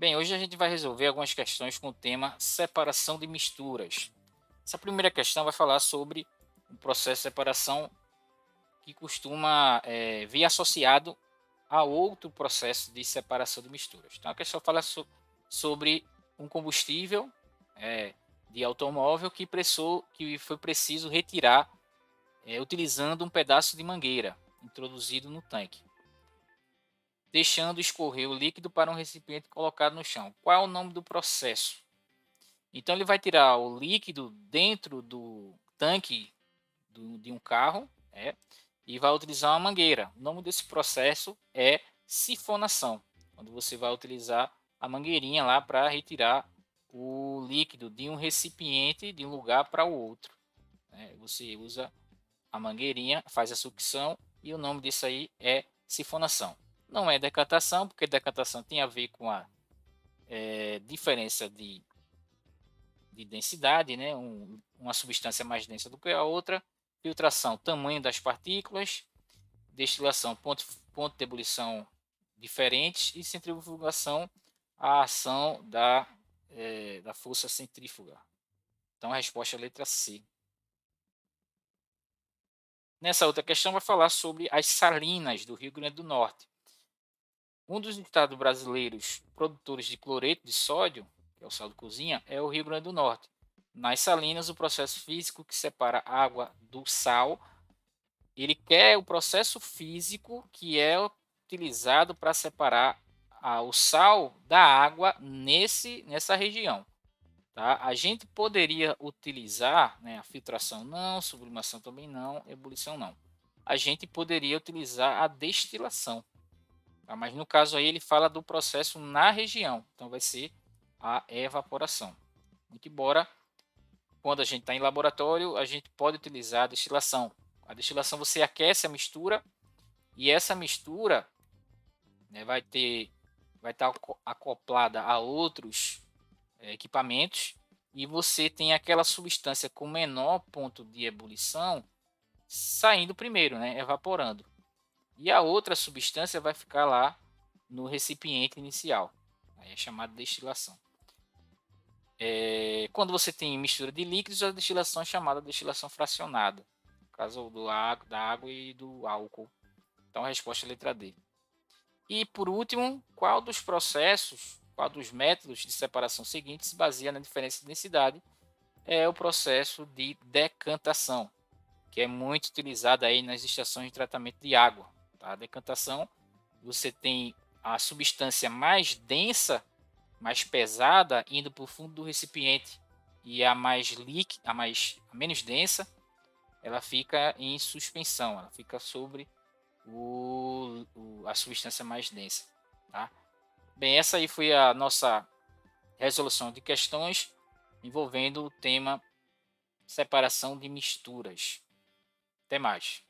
Bem, hoje a gente vai resolver algumas questões com o tema separação de misturas. Essa primeira questão vai falar sobre o processo de separação que costuma vir associado a outro processo de separação de misturas. Então a questão fala sobre um combustível de automóvel que foi preciso retirar utilizando um pedaço de mangueira introduzido no tanque, deixando escorrer o líquido para um recipiente colocado no chão. Qual é o nome do processo? Então ele vai tirar o líquido dentro do tanque de um carro, e vai utilizar uma mangueira. O nome desse processo é sifonação, quando você vai utilizar a mangueirinha lá para retirar o líquido de um recipiente de um lugar para o outro. Você usa a mangueirinha, faz a sucção e o nome disso aí é sifonação. Não é decantação, porque decantação tem a ver com a diferença de densidade, né? Uma substância mais densa do que a outra. Filtração, tamanho das partículas. Destilação, ponto de ebulição diferentes. E centrifugação, a ação da força centrífuga. Então a resposta é a letra C. Nessa outra questão vai falar sobre as salinas do Rio Grande do Norte. Um dos estados brasileiros produtores de cloreto de sódio, que é o sal de cozinha, é o Rio Grande do Norte. Nas salinas, o processo físico que separa a água do sal, ele quer o processo físico que é utilizado para separar o sal da água nessa região. Tá? A gente poderia utilizar, né, a filtração não, sublimação também não, ebulição não. A gente poderia utilizar a destilação. Tá? Mas no caso aí ele fala do processo na região, então vai ser a evaporação. Muito embora quando a gente está em laboratório a gente pode utilizar a destilação. A destilação você aquece a mistura e essa mistura, né, vai estar acoplada a outros equipamentos e você tem aquela substância com menor ponto de ebulição saindo primeiro, né, evaporando. E a outra substância vai ficar lá no recipiente inicial. Aí é chamado de destilação. Quando você tem mistura de líquidos, a destilação é chamada de destilação fracionada. No caso da água e do álcool. Então a resposta é a letra D. E por último, qual dos métodos de separação seguintes se baseia na diferença de densidade? É o processo de decantação, que é muito utilizado aí nas estações de tratamento de água. Tá? A decantação, você tem a substância mais densa, mais pesada, indo para o fundo do recipiente, e a mais líquida, a menos densa, ela fica em suspensão, ela fica sobre a substância mais densa. Tá? Bem, essa aí foi a nossa resolução de questões envolvendo o tema separação de misturas. Até mais.